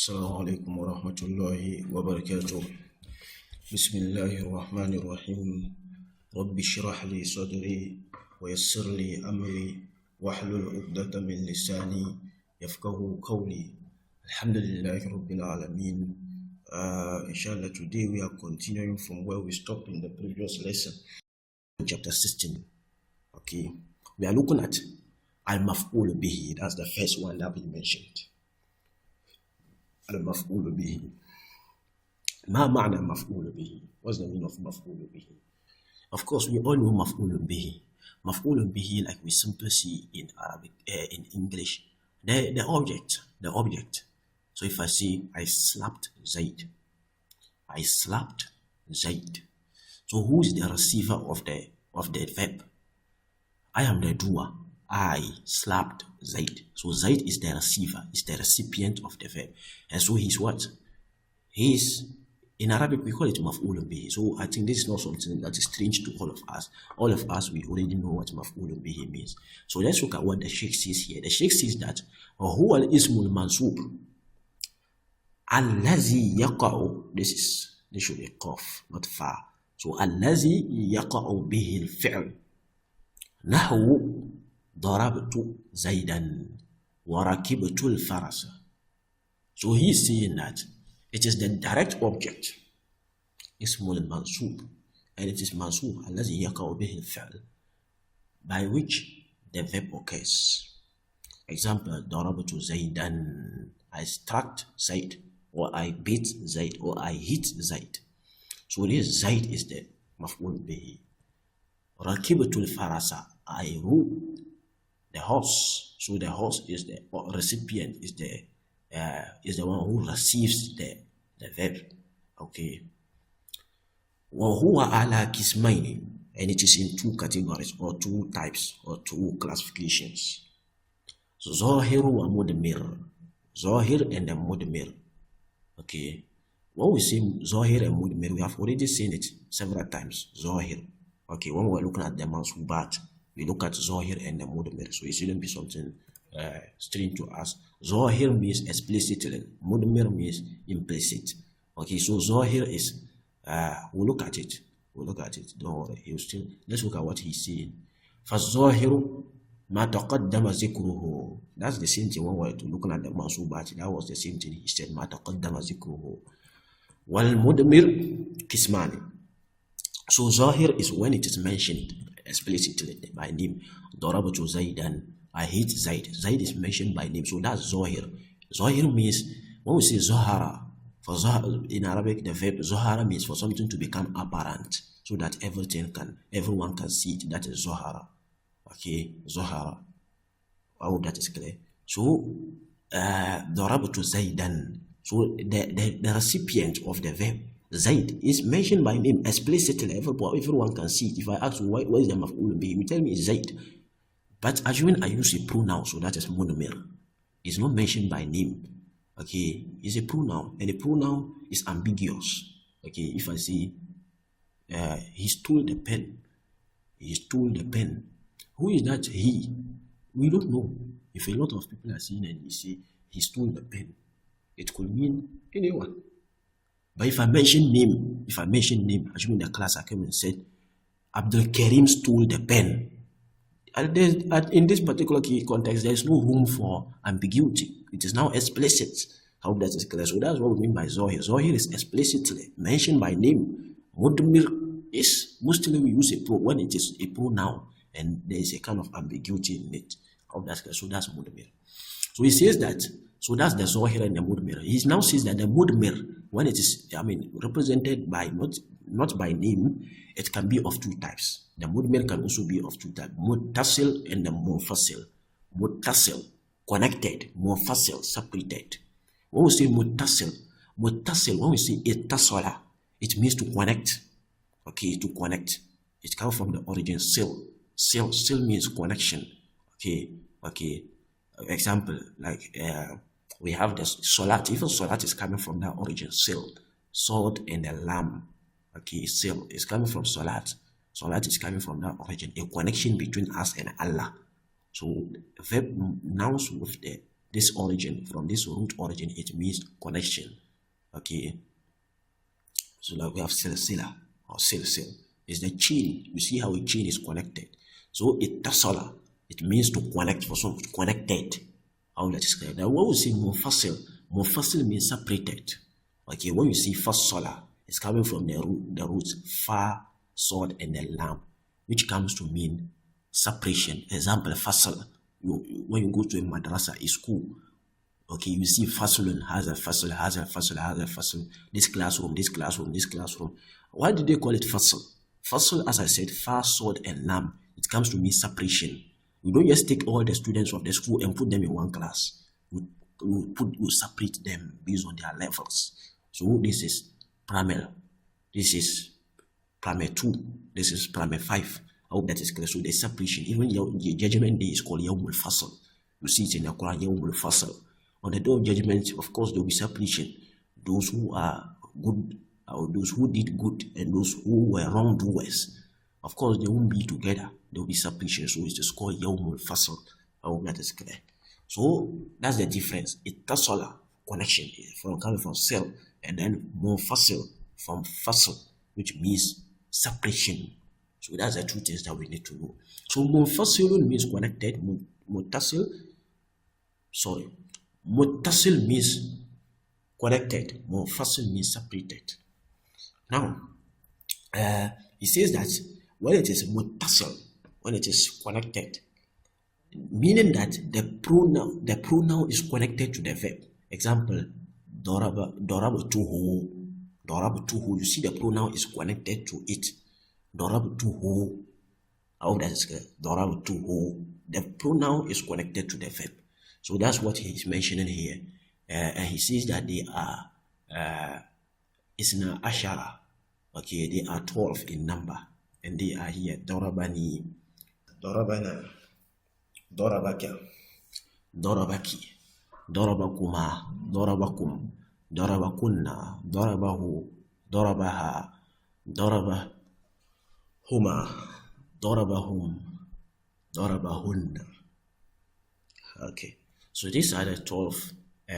السلام عليكم ورحمة الله وبركاته. بسم الله الرحمن الرحيم. رب اشرح لي صدري ويسر لي أمري واحلل عقدة من لساني يفقه قولي. الحمد لله رب العالمين. Inshallah, today we are continuing from where we stopped in the previous lesson, chapter 16. Okay, we are looking at Al-Maf'ul bihi. That's the first one that we mentioned. Al-Maf'ul bihi. Ma ma'na maf'ul bihi? What's the meaning of maf'ul bihi? Of course, we all know maf'ul bihi. Maf'ul bihi, like we simply see in Arabic, in English, the object. So if I say, I slapped Zaid, I slapped Zaid. So who is the receiver of the verb? I am the doer. I slapped Zaid. So Zaid is the receiver, is the recipient of the verb. And so he's what? He's, in Arabic, we call it maf'ulun bihi. So I think this is not something that is strange to all of us. All of us, we already know what maf'ulun bihi means. So let's look at what the Sheikh says here. The Sheikh says that, huwa al-ismul mansub allazi yaqa'u. This should be qaf, not fa. So allazi yaqa'u bihi al-fi'l. Nahu ضربت زيدا وركبت الفرس. So he is saying that it is the direct object, اسمه المنصوب, and it is منصوب الذي يقع به الفعل, by which the verb occurs. Example, ضربت زيدا, I struck Zaid, or I beat Zaid, or I hit Zaid. So this Zaid is the مفعول به. ركبت الفرس, I rode the horse. So the horse is the recipient, is the one who receives the verb. Okay. وَهُوَ عَلَى كِسْمَيْنِ, and it is in two categories, or two types, or two classifications. So ظاهر ومدمر. ظاهر and the mudmir. Okay. When we say ظاهر and mudmir, we have already seen it several times. ظاهر. Okay, when we're looking at the mansubat, we look at Zohir and the Mudmir, so it shouldn't be something strange to us. Zohir means explicitly, Mudmir means implicit. Okay, so Zohir is, we'll look at it, don't worry, let's look at what he's saying. فَالظَّاهِرُ مَا تَقَدَّمَ ذِكْرُهُ. That's the same thing when we're looking at the Mansubat, that was the same thing he said, مَا تَقَدَّمَ ذِكْرُهُ. وَالْمُدْمِرُ كِسْمَانِ. So Zahir is when it is mentioned explicitly by name. Darabtu Zaidan, I hit Zaid. Zaid is mentioned by name, so that's Zahir. Zahir means, when we say Zahara, in Arabic the verb Zahara means for something to become apparent, so that everyone can see it. That is Zahara. Okay, Zahara. I hope that is clear. So Darabtu Zaidan. So the recipient of the verb Zaid is mentioned by name explicitly. Everyone can see it. If I ask you what is the maf'ul bihi, you tell me it's Zaid. But assuming I use a pronoun, so that is mudmir. It's not mentioned by name. Okay, it's a pronoun, and a pronoun is ambiguous. Okay, if I say he stole the pen, he stole the pen. Who is that he? We don't know. If a lot of people are seeing and we say he stole the pen, it could mean anyone. But if I mention name, assuming the class I came and said, Abdul Karim stole the pen. In this particular key context, there is no room for ambiguity. It is now explicit. I hope that is clear. So that's what we mean by Zohir. Zohir is explicitly mentioned by name. Mudmir is, mostly we use when it is a pronoun and there is a kind of ambiguity in it. I hope that's clear. So that's Mudmir. So he says that, so that's the Zohir and the Mudmir. He now says that the Mudmir, when it is, represented by, not by name, it can be of two types. The Mudmir can also be of two types, Muttasil and the Munfasil. Muttasil, connected, Munfasil, separated. When we say Muttasil, when we say Ittasala, it means to connect. Okay, to connect. It comes from the origin sil. Sil means connection. Okay. Example, like we have the Salat. Even Salat is coming from that origin, sil. Sword and the lamb. Okay, sil is coming from Salat. Salat is coming from that origin, a connection between us and Allah. So the verb nouns with the this origin, from this root origin, it means connection. Okay, so like we have silsila or silsil. It's the chain. You see how a chain is connected. So ittasala, it means to connect, for some connected. How let's describe that. When we say munfasil means separated. Okay, when you see fassala, it's coming from the roots fa, sod, and the lam, which comes to mean separation. Example, fasal. When you go to a madrasa, a school, okay, you see fasalun has a fasal, has a fasal, has a fasal. This classroom, this classroom, this classroom. Why did they call it fasal? Fasal, as I said, fa, sod, and lam. It comes to mean separation. You don't just take all the students of the school and put them in one class. You separate them based on their levels. So this is primary. This is primary 2. This is primary 5. I hope that is clear. So the separation, even your judgment day is called Yawmul Fasl. You see it in the Quran, Yawmul Fasl. On the day of judgment, of course, there will be separation. Those who are good, or those who did good, and those who were wrongdoers. Of course, they won't be together. There will be separation. So it is called Yawmul Fasl. I hope that is clear. So that's the difference. Ittasala, connection, coming from cell, and then munfasil from fasl, which means separation. So that's the two things that we need to know. So munfasilun means connected. Muttasil means connected. Munfasil means separated. Now, he says that when it is muttasil, when it is connected, meaning that the pronoun is connected to the verb. Example, darabtuhu. You see the pronoun is connected to it. Darabtuhu. I hope that is clear. Darabtuhu. The pronoun is connected to the verb. So that's what he is mentioning here. And he says that they are isna ashara. Okay, they are 12 in number. And they are here. Darabani. Darabana. Darabaka. Darabaki. Darabakuma. Darabakum. Darabakunna. Darabahu. Darabaha. Darabahuma. Darabahum. Darabahunna. Okay. So these are the 12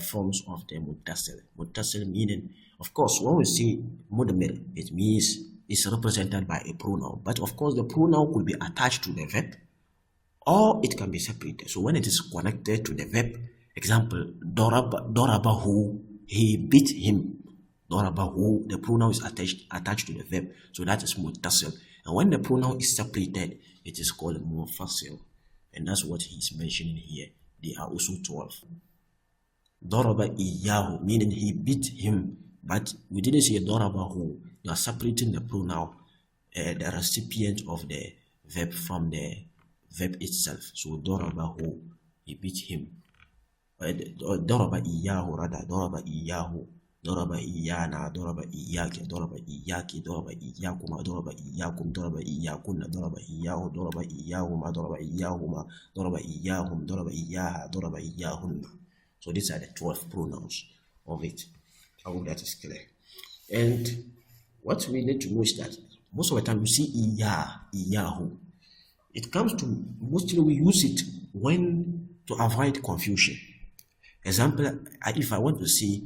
forms of the muttasil. Muttasil meaning, of course, when we say mudmir, it means it's represented by a pronoun. But of course, the pronoun could be attached to the verb, or it can be separated. So when it is connected to the verb, example, Dorabahu, he beat him. Dorabahu, the pronoun is attached to the verb. So that is muttasil. And when the pronoun is separated, it is called munfasil. And that's what he is mentioning here. They are also 12. Daraba iyahu, meaning he beat him. But we didn't say Dorabahu. You are separating the pronoun, the recipient of the verb from the verb itself. So Darabahu, he beat him. Daraba iyahu, rather, Daraba iyahu, Daraba iyana, Daraba iyaki, Daraba iyaki, Daraba iyakuma, Daraba iyakum, Daraba iyakunna, Daraba iyahu, Daraba iyahuma, Daraba iyahuma, Daraba iyahum, Daraba iyaha, Daraba iyahunna. So these are the 12 pronouns of it. I hope that is clear. And what we need to know is that most of the time you see iya, iyahu. It comes to, mostly we use it when to avoid confusion. Example, if I want to say,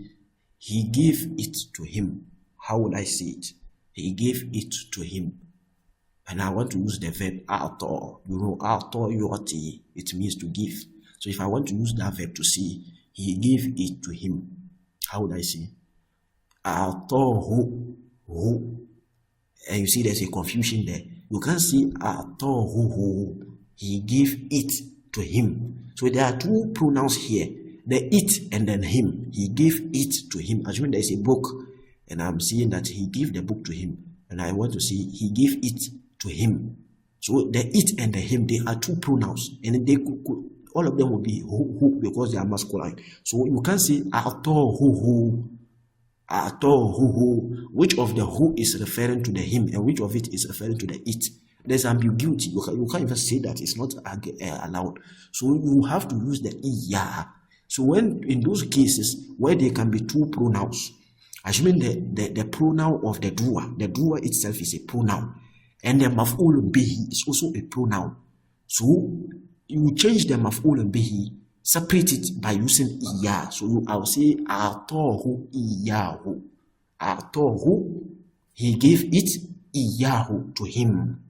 he gave it to him, how would I say it? He gave it to him. And I want to use the verb a'ta. You know, a'ta yu'ti, it means to give. So if I want to use that verb to say, he gave it to him, how would I say? A'tahu, hu. And you see there's a confusion there. You can't say a'tahu, he gave it to him. So there are two pronouns here. The it and then him. He gave it to him. Assuming there is a book and I'm saying that he gave the book to him, and I want to say he gave it to him. So the it and the him, they are two pronouns, and they could all of them will be who because they are masculine. So you can't say a'tahu, which of the who is referring to the him and which of it is referring to the it. There's ambiguity. You can't even say that. It's not allowed. So you have to use the iya. So when in those cases where there can be two pronouns, assuming the pronoun of the doer itself is a pronoun, and the maf'ul bihi is also a pronoun. So you change the maf'ul bihi separate it by using iya. So I'll say a'tahu iyahu. A'tahu, he gave it, iyahu, to him.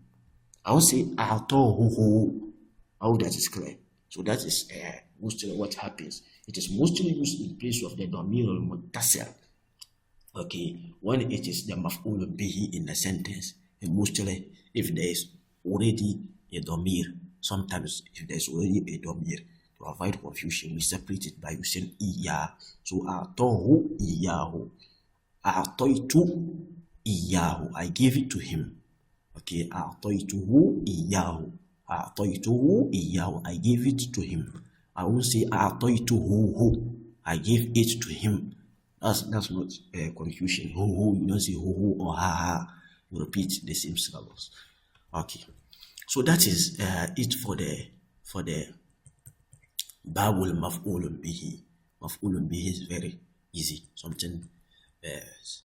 I will say a'tahu. How that is clear. So that is mostly what happens. It is mostly used in place of the damir al-muttasil. Okay, when it is the maf'ul bihi in the sentence, and mostly if there is already a damir, sometimes if there is already a damir, to avoid confusion, we separate it by using iya. So a'tahu iyahu. A'taitu iyahu. I gave it to him. Okay, a'taituhu iyahu. A'taituhu iyahu. I gave it to him. I won't say a'taituhu. I gave it to him. That's not confusion. Who, you don't say who or ha. You repeat the same syllables. Okay, so that is it for the babul maf'ulun bihi. Maf'ulun bihi is very easy. Something